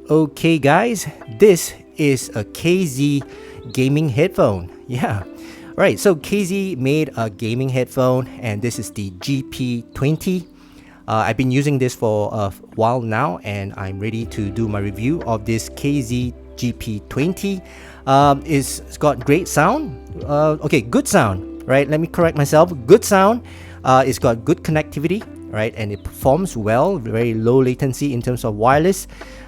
Okay guys, this is a KZ gaming headphone. Yeah. Alright, so KZ made a gaming headphone and this is the GP20. I've been using this for a while now and I'm ready to do my review of this KZ GP20. It's got great sound. Okay, good sound, right? Let me correct myself. Good sound. It's got good connectivity, right? And it performs well, very low latency in terms of wireless.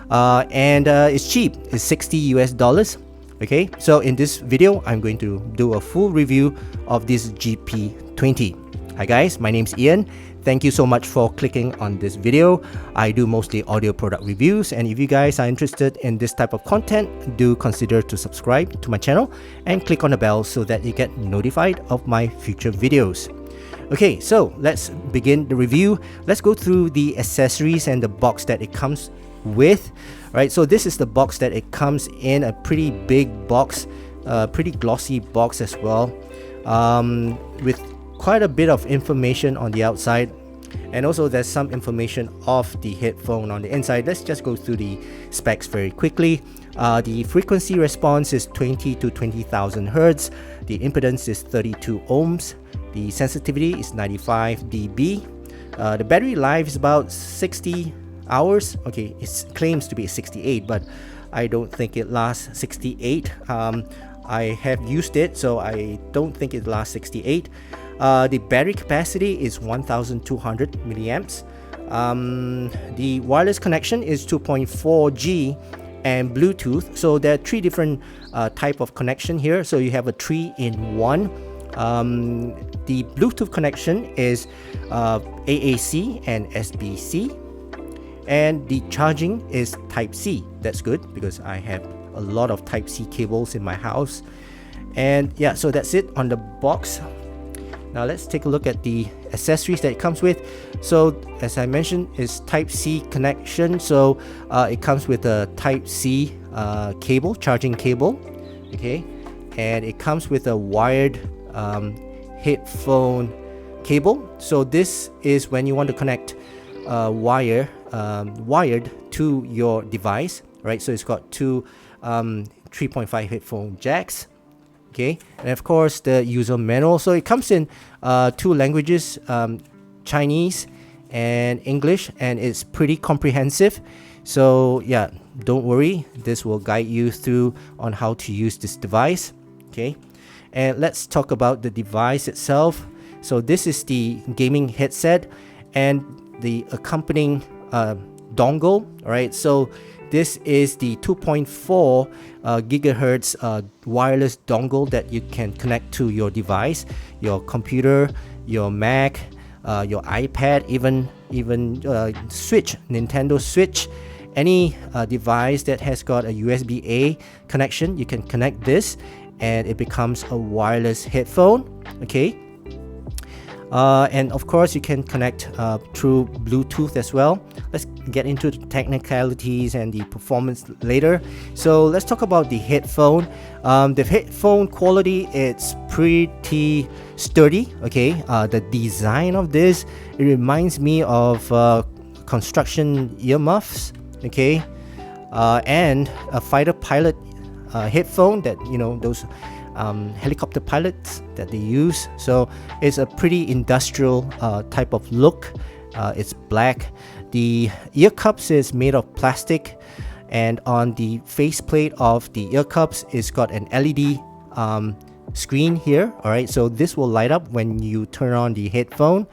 And it's cheap. It's $60 US. Okay, so in this video, I'm going to do a full review of this GP20. Hi guys, my name's Ian. Thank you so much for clicking on this video. I do mostly audio product reviews, and if you guys are interested in this type of content, do consider to subscribe to my channel and click on the bell so that you get notified of my future videos. Okay, so let's begin the review. Let's go through the accessories and the box that it comes with. Right, so this is the box that it comes in, a pretty big box, pretty glossy box as well, with quite a bit of information on the outside, and also there's some information of the headphone on the inside. Let's just go through the specs very quickly. The frequency response is 20 to 20,000 Hertz. The impedance is 32 ohms. The sensitivity is 95 dB. The battery life is about 60 hours. Okay, it claims to be 68, but I don't think it lasts 68. I have used it, so I don't think it lasts 68. The battery capacity is 1200 milliamps. The wireless connection is 2.4G and Bluetooth. So there are three different type of connection here. So you have a 3-in-1. The Bluetooth connection is AAC and SBC. And the charging is Type-C. That's good because I have a lot of Type-C cables in my house. And yeah, so that's it on the box. Now let's take a look at the accessories that it comes with. So as I mentioned, it's Type-C connection. So it comes with a Type-C cable, charging cable. Okay, and it comes with a wired headphone cable. So this is when you want to connect wired to your device, right? So it's got two 3.5 headphone jacks. Okay, and of course the user manual. So it comes in two languages, Chinese and English, and it's pretty comprehensive. So yeah, don't worry, this will guide you through on how to use this device. Okay, and let's talk about the device itself. So this is the gaming headset and the accompanying dongle. All right, so this is the 2.4 gigahertz wireless dongle that you can connect to your device, your computer, your Mac, your iPad, even Switch, Nintendo Switch, any device that has got a USB-A connection. You can connect this and it becomes a wireless headphone. Okay, and of course you can connect through Bluetooth as well. Let's get into the technicalities and the performance later. So let's talk about the headphone. The headphone quality, it's pretty sturdy. Okay, the design of this, it reminds me of construction earmuffs. Okay, and a fighter pilot headphone that, you know, those helicopter pilots that they use. So it's a pretty industrial type of look. It's black. The ear cups is made of plastic, and on the faceplate of the ear cups, it's got an LED screen here. All right, so this will light up when you turn on the headphone.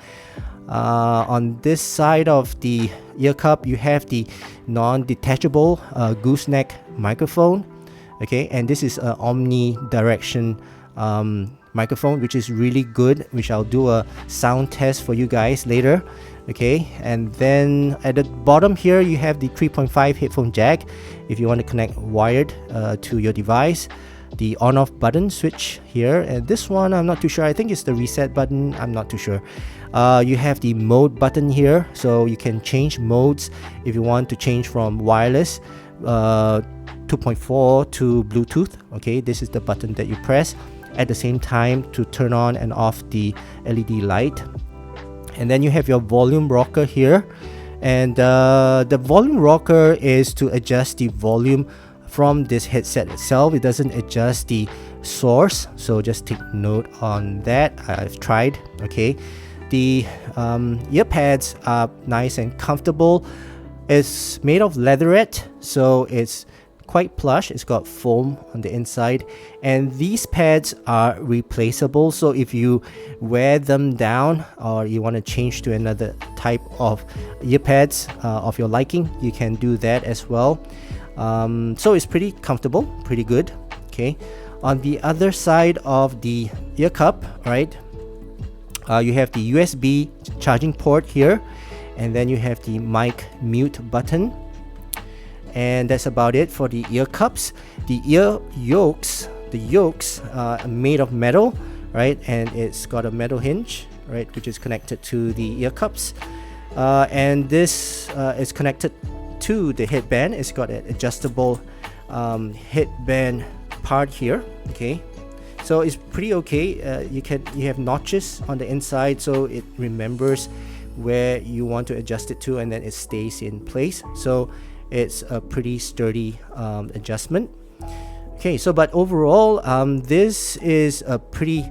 On this side of the ear cup, you have the non-detachable gooseneck microphone. Okay, and this is an omnidirection microphone, which is really good, which I'll do a sound test for you guys later. Okay, and then at the bottom here you have the 3.5 headphone jack if you want to connect wired to your device. The on-off button switch here, and this one I'm not too sure. I think it's the reset button. I'm not too sure. You have the mode button here, so you can change modes if you want to change from wireless 2.4 to Bluetooth. Okay, this is the button that you press at the same time to turn on and off the LED light. And then you have your volume rocker here, And the volume rocker is to adjust the volume from this headset itself. It doesn't adjust the source, so just take note on that. I've tried. Okay, the ear pads are nice and comfortable. It's made of leatherette, so it's quite plush. It's got foam on the inside, and these pads are replaceable, so if you wear them down or you want to change to another type of ear pads of your liking, you can do that as well. So it's pretty comfortable, pretty good. Okay, on the other side of the ear cup, right, you have the USB charging port here, and then you have the mic mute button, and that's about it for the ear cups. The ear yokes, are made of metal, right, and it's got a metal hinge, right, which is connected to the ear cups, and this is connected to the headband. It's got an adjustable headband part here. Okay, so it's pretty okay. You have notches on the inside, so it remembers where you want to adjust it to, and then it stays in place. So it's a pretty sturdy adjustment. Okay, so but overall, this is a pretty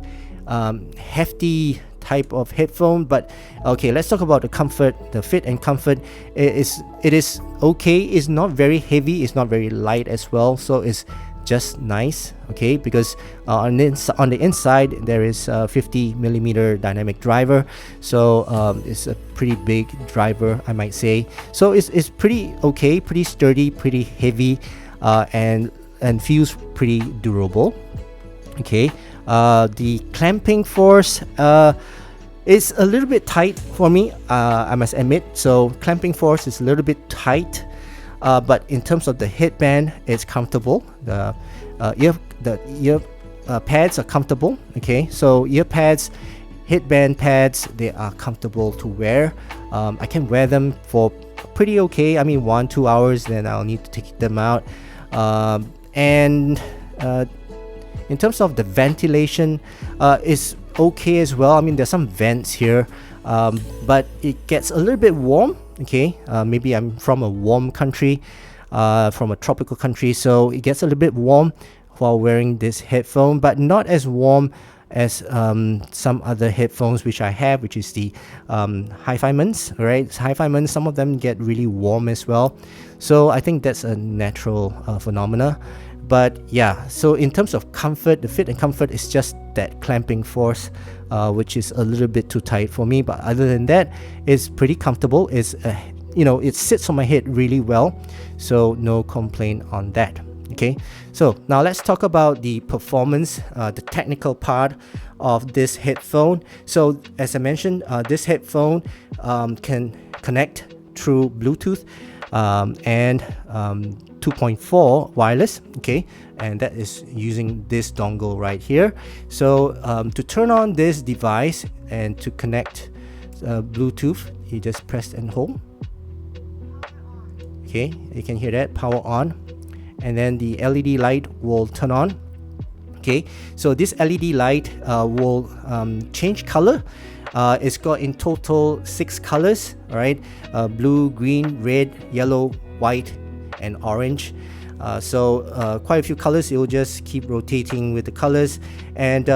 hefty type of headphone. But okay, let's talk about the comfort, the fit and comfort. It is okay. It's not very heavy. It's not very light as well. So it's just nice. Okay, because on the inside there is a 50mm dynamic driver, so it's a pretty big driver, I might say. So it's pretty okay, pretty sturdy, pretty heavy, and feels pretty durable. Okay, the clamping force is a little bit tight for me, I must admit. So clamping force is a little bit tight, but in terms of the headband, it's comfortable. The ear pads are comfortable. Okay, so ear pads, headband pads, they are comfortable to wear. I can wear them for pretty okay. I mean, 1-2 hours, then I'll need to take them out. And in terms of the ventilation, it's okay as well. I mean, there's some vents here, but it gets a little bit warm. Okay, maybe I'm from a warm country, from a tropical country, so it gets a little bit warm while wearing this headphone, but not as warm as some other headphones which I have, which is the hi-fi mans, right? Hi-fi mans, some of them get really warm as well, so I think that's a natural phenomena. But yeah, so in terms of comfort, the fit and comfort is just that clamping force, which is a little bit too tight for me. But other than that, it's pretty comfortable. It's it sits on my head really well, so no complaint on that. Okay, so now let's talk about the performance, the technical part of this headphone. So as I mentioned, this headphone can connect through Bluetooth and 2.4 wireless. Okay, and that is using this dongle right here. So to turn on this device and to connect Bluetooth, you just press and hold. Okay, you can hear that, power on, and then the LED light will turn on. Okay, so this LED light will change color. It's got in total 6 colors, all right? Blue, green, red, yellow, white, and orange. So quite a few colors. It will just keep rotating with the colors, and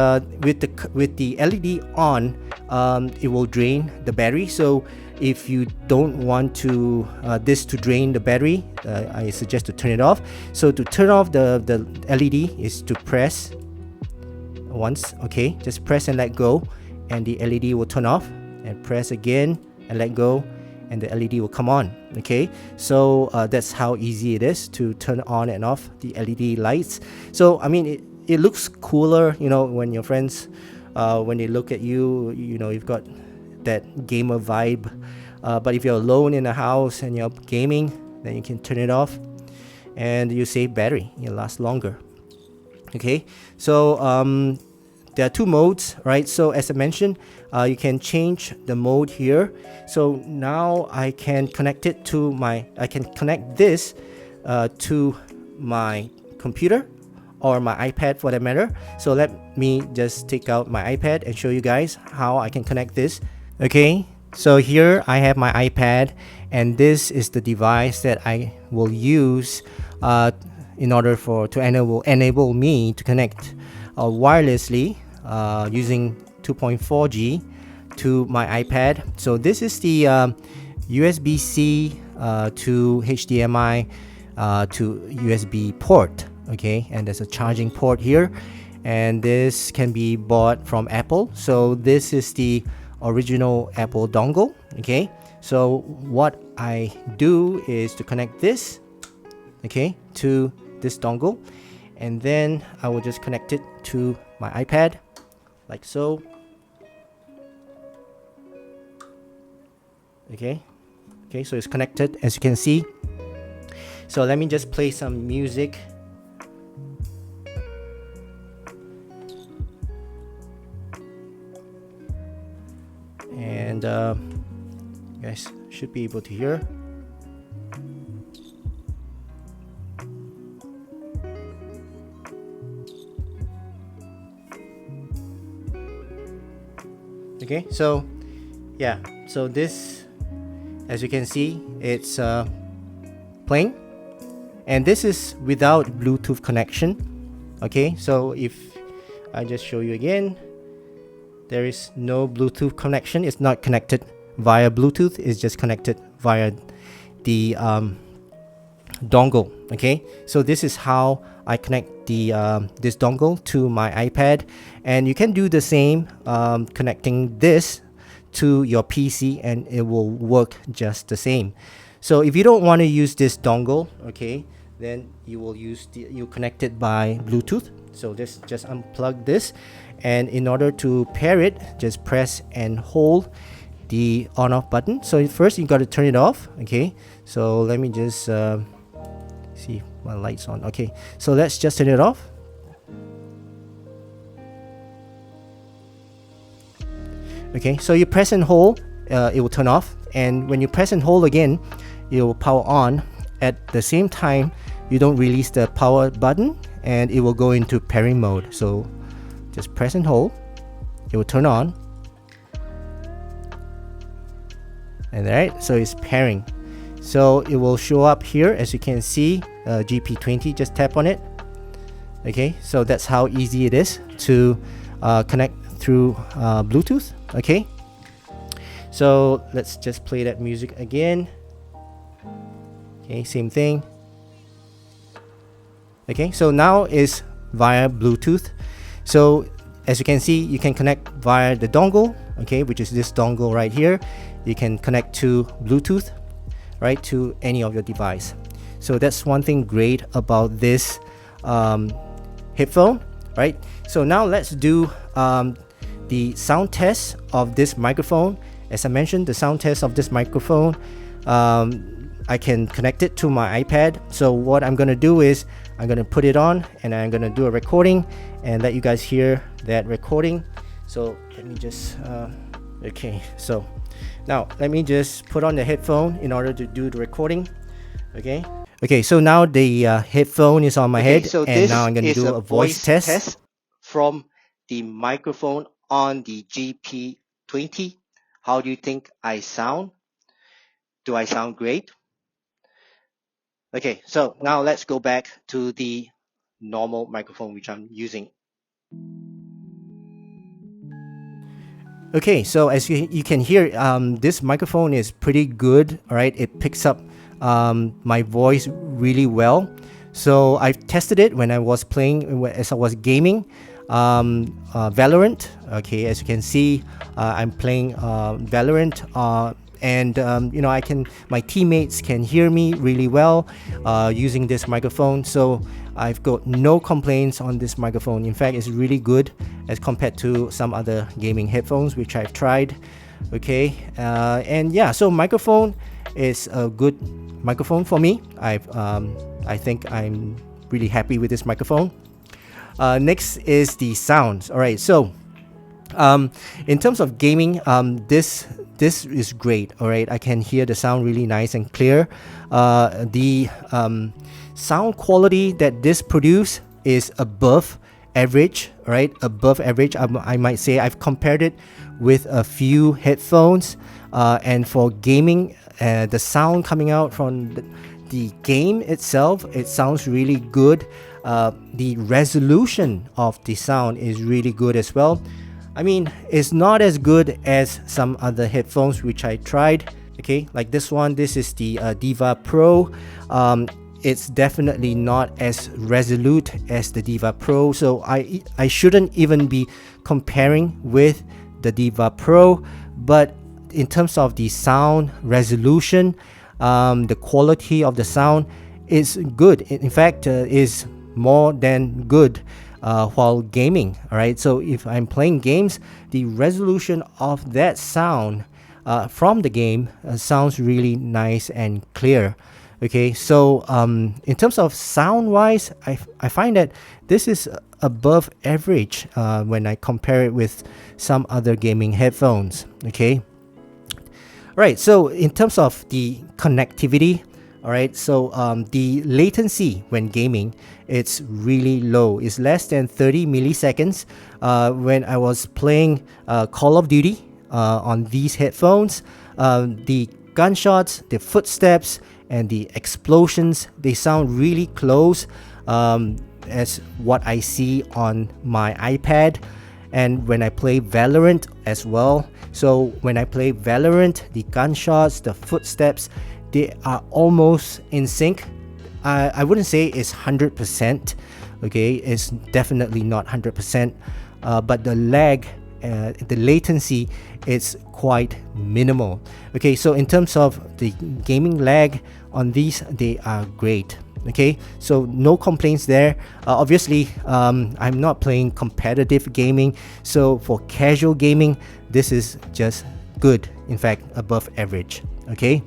with the LED on, it will drain the battery. So if you don't want to this to drain the battery, I suggest to turn it off. So to turn off the LED is to press once. Okay, just press and let go, and the LED will turn off, and press again and let go, and the LED will come on. Okay, so that's how easy it is to turn on and off the LED lights. So I mean, it looks cooler, when your friends when they look at you, you've got that gamer vibe. But if you're alone in a house and you're gaming, then you can turn it off, and you save battery, it lasts longer. Okay, so there are 2 modes, right? So as I mentioned, you can change the mode here. So now I can connect it to I can connect this to my computer or my iPad for that matter. So let me just take out my iPad and show you guys how I can connect this. Okay, So here I have my iPad, and this is the device that I will use in order to enable me to connect wirelessly using 2.4G to my iPad. So this is the USB-C to HDMI to USB port. Okay, and there's a charging port here, and this can be bought from Apple. So this is the original Apple dongle. Okay, so what I do is to connect this, okay, to this dongle, and then I will just connect it to my iPad like so. Okay, so it's connected, as you can see. So let me just play some music. And you guys should be able to hear. Okay, so yeah, so this, as you can see, it's playing, and this is without Bluetooth connection. Okay, so if I just show you again, there is no Bluetooth connection. It's not connected via Bluetooth. It's just connected via the dongle. Okay, so this is how I connect the this dongle to my iPad, and you can do the same, connecting this to your PC, and it will work just the same. So if you don't want to use this dongle, okay, then you will you connect it by Bluetooth. So just unplug this, and in order to pair it, just press and hold the on off button. So first you got to turn it off. Okay, so let me just see if my lights on. Okay, so let's just turn it off. Okay, so you press and hold, it will turn off, and when you press and hold again, it will power on. At the same time, you don't release the power button, and it will go into pairing mode. So just press and hold, it will turn on, and right, so it's pairing. So it will show up here, as you can see, GP20. Just tap on it. Okay, so that's how easy it is to connect through Bluetooth. Okay, so let's just play that music again. Okay, same thing. Okay, so now is via Bluetooth. So as you can see, you can connect via the dongle, okay, which is this dongle right here. You can connect to Bluetooth, right, to any of your device. So that's one thing great about this headphone, right? So now let's do the sound test of this microphone. As I mentioned, the sound test of this microphone, I can connect it to my iPad. So what I'm gonna do is I'm gonna put it on, and I'm gonna do a recording and let you guys hear that recording. So let me just okay, so now let me just put on the headphone in order to do the recording. Okay, so now the headphone is on my head, so and now I'm going to do a voice test from the microphone on the GP20. How do you think I sound? Do I sound great? Okay, so now let's go back to the normal microphone which I'm using. Okay, so as you can hear, this microphone is pretty good. All right, it picks up my voice really well. So I tested it when I was playing, as I was gaming Valorant. Okay, as you can see, I'm playing Valorant, and you know, my teammates can hear me really well using this microphone. So I've got no complaints on this microphone. In fact, it's really good as compared to some other gaming headphones which I've tried. Okay, and yeah, so microphone is a good microphone for me. I think I'm really happy with this microphone. Next is the sound. All right, so in terms of gaming, this is great. All right, I can hear the sound really nice and clear. The sound quality that this produce is above average, right? Above average, I might say. I've compared it with a few headphones and for gaming, the sound coming out from the game itself, it sounds really good. The resolution of the sound is really good as well. I mean, it's not as good as some other headphones which I tried. Okay, like this one, this is the Diva Pro. It's definitely not as resolute as the Diva Pro, so I shouldn't even be comparing with the Diva Pro. But in terms of the sound resolution, the quality of the sound is good. In fact, is more than good while gaming. All right, so if I'm playing games, the resolution of that sound from the game sounds really nice and clear. Okay, so in terms of sound wise, I find that this is above average when I compare it with some other gaming headphones. Okay, right, so in terms of the connectivity, all right, so the latency when gaming, it's really low. It's less than 30 milliseconds. When I was playing Call of Duty on these headphones, the gunshots, the footsteps, and the explosions, they sound really close as what I see on my iPad. And when I play Valorant as well, so when I play Valorant, the gunshots, the footsteps, they are almost in sync. I wouldn't say it's 100%. Okay, it's definitely not 100%, but the lag, the latency, is quite minimal. Okay, so in terms of the gaming lag on these, they are great. Okay, so no complaints there. Obviously, I'm not playing competitive gaming, so for casual gaming, this is just good. In fact, above average. Okay,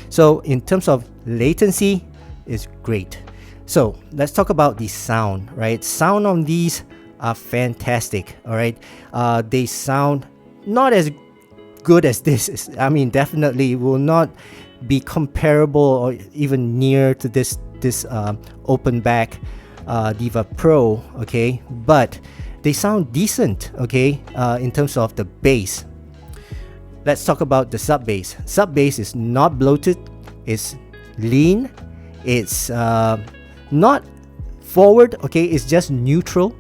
so in terms of latency, it's great. So let's talk about the sound. Right, sound on these are fantastic. All right, they sound not as good as this. I mean, definitely will not be comparable or even near to this open back Diva Pro. Okay, but they sound decent. Okay, in terms of the bass, let's talk about the sub bass. Sub bass is not bloated, it's lean, it's not forward. Okay, it's just neutral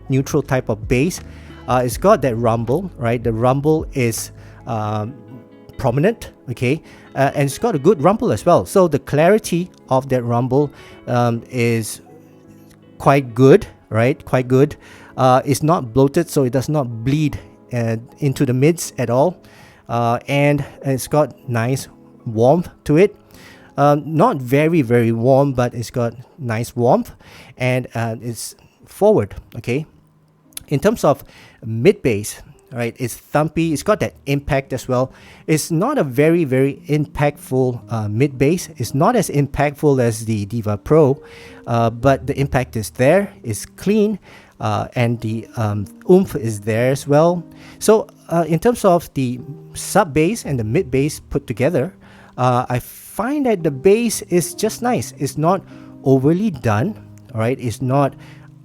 type of bass. It's got that rumble, right? The rumble is prominent. Okay, and it's got a good rumble as well, so the clarity of that rumble is quite good, right? Quite good. It's not bloated, so it does not bleed into the mids at all, and it's got nice warmth to it. Not very warm, but it's got nice warmth, and it's forward. Okay, in terms of mid bass, right, it's thumpy, it's got that impact as well. It's not a very impactful mid bass. It's not as impactful as the Diva Pro, but the impact is there, it's clean, and the oomph is there as well. So in terms of the sub bass and the mid bass put together, I find that the bass is just nice. It's not overly done, all right, it's not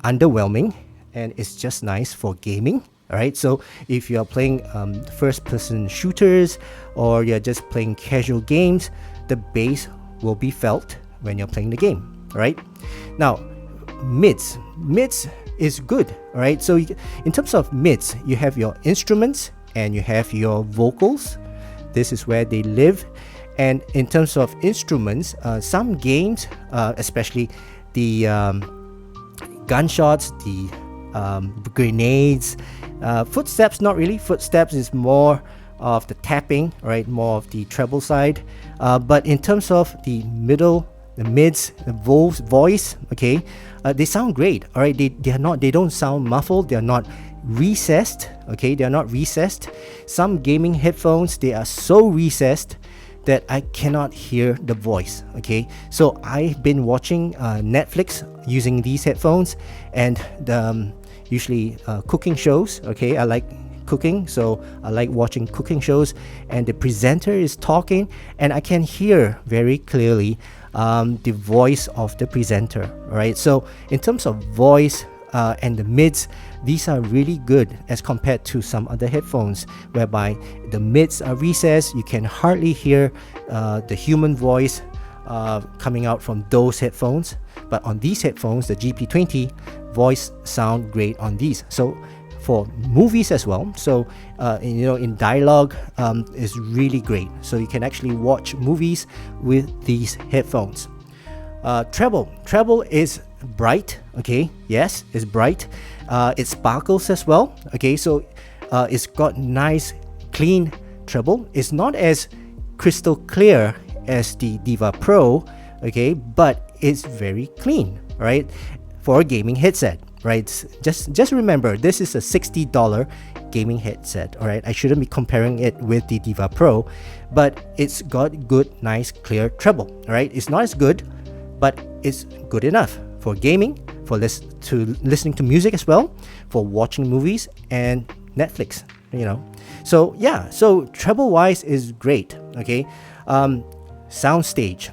underwhelming, and it's just nice for gaming. All right, so if you are playing first-person shooters, or you're just playing casual games, the bass will be felt when you're playing the game. All right, now mids is good. All right, so in terms of mids, you have your instruments and you have your vocals. This is where they live. And in terms of instruments, some games, especially the gunshots, the grenades, footsteps, not really. Footsteps is more of the tapping, right? More of the treble side. But in terms of the middle, the mids, the voice, okay, they sound great. All right, they don't sound muffled. They are not recessed. Okay, they are not recessed. Some gaming headphones, they are so recessed that I cannot hear the voice. Okay, so I've been watching Netflix using these headphones, and usually cooking shows. Okay, I like cooking, so I like watching cooking shows, and the presenter is talking, and I can hear very clearly the voice of the presenter. Right, so in terms of voice, and the mids, these are really good as compared to some other headphones whereby the mids are recessed. You can hardly hear the human voice coming out from those headphones. But on these headphones, the GP20, voice sound great on these. So for movies as well, so in dialogue is really great. So you can actually watch movies with these headphones. Treble is bright. Okay, yes, it's bright. It sparkles as well. Okay, so it's got nice clean treble. It's not as crystal clear as the Diva Pro, okay, but it's very clean, right, for a gaming headset, right? Just remember, this is a $60 gaming headset, all right? I shouldn't be comparing it with the Diva Pro, but it's got good, nice, clear treble, all right? It's not as good, but it's good enough for gaming, for listening to music as well, for watching movies and Netflix, So yeah, so treble wise is great, okay? Soundstage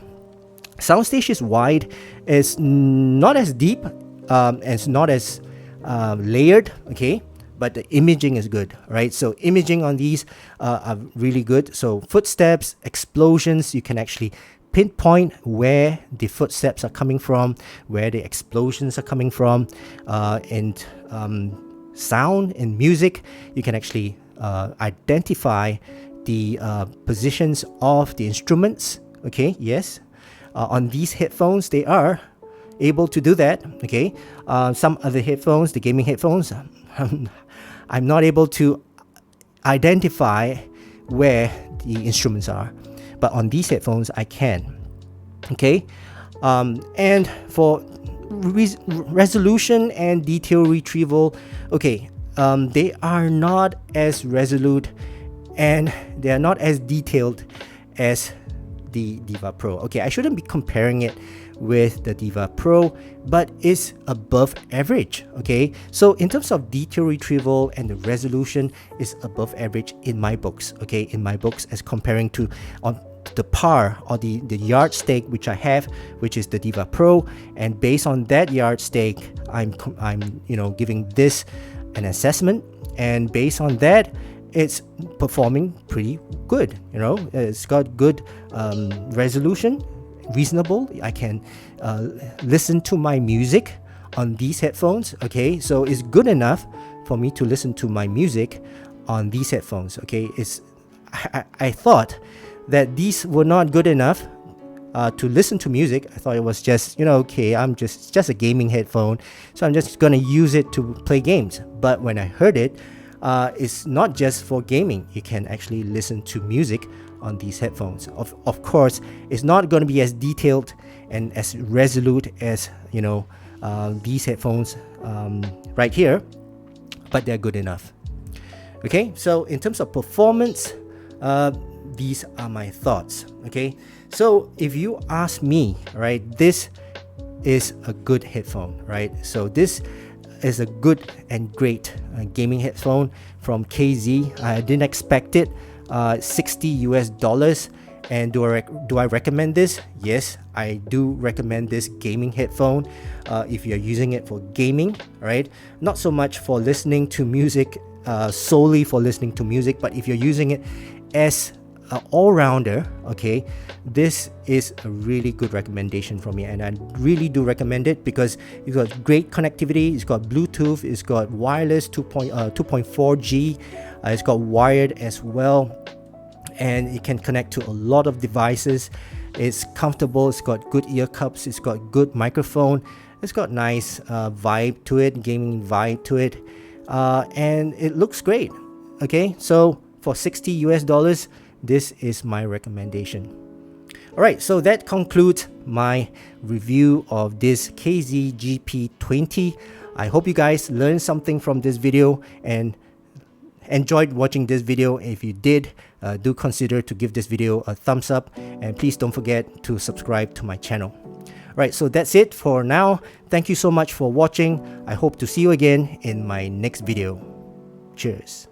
is wide. It's not as deep, and it's not as layered, okay, but the imaging is good, right? So imaging on these are really good. So footsteps, explosions, you can actually pinpoint where the footsteps are coming from, where the explosions are coming from, and sound and music, you can actually identify the positions of the instruments. Okay, yes, on these headphones they are able to do that. Okay, some other headphones, the gaming headphones, I'm not able to identify where the instruments are, but on these headphones I can. Okay, and for resolution and detail retrieval, okay, they are not as resolute and they are not as detailed as the Diva Pro. Okay, I shouldn't be comparing it with the Diva Pro, but it's above average. Okay, so in terms of detail retrieval and the resolution is above average in my books. Okay, in my books, as comparing to on the par or the yardstick which I have, which is the Diva Pro, and based on that yardstick, I'm giving this an assessment, and based on that, it's performing pretty good. It's got good resolution, reasonable. I can listen to my music on these headphones. Okay, so it's good enough for me to listen to my music on these headphones. Okay, I thought that these were not good enough to listen to music. I thought it was just, okay, I'm just a gaming headphone, so I'm just gonna use it to play games. But when I heard it, it's not just for gaming. You can actually listen to music on these headphones. Of course, it's not going to be as detailed and as resolute as these headphones right here, but they're good enough. Okay, so in terms of performance, these are my thoughts. Okay, so if you ask me, right, this is a good headphone, right? So this is a good and great gaming headphone from KZ. I didn't expect it. $60. And do I recommend this? Yes, I do recommend this gaming headphone if you're using it for gaming, right? Not so much for listening to music, solely for listening to music, but if you're using it as an all-rounder, okay, this is a really good recommendation from me, and I really do recommend it because it's got great connectivity. It's got Bluetooth, it's got wireless 2.4G, it's got wired as well, and it can connect to a lot of devices. It's comfortable, it's got good ear cups, it's got good microphone, it's got nice vibe to it, gaming vibe to it, and it looks great. Okay, so for $60, this is my recommendation. Alright, so that concludes my review of this KZ GP20. I hope you guys learned something from this video and enjoyed watching this video. If you did, do consider to give this video a thumbs up, and please don't forget to subscribe to my channel. Alright, so that's it for now. Thank you so much for watching. I hope to see you again in my next video. Cheers.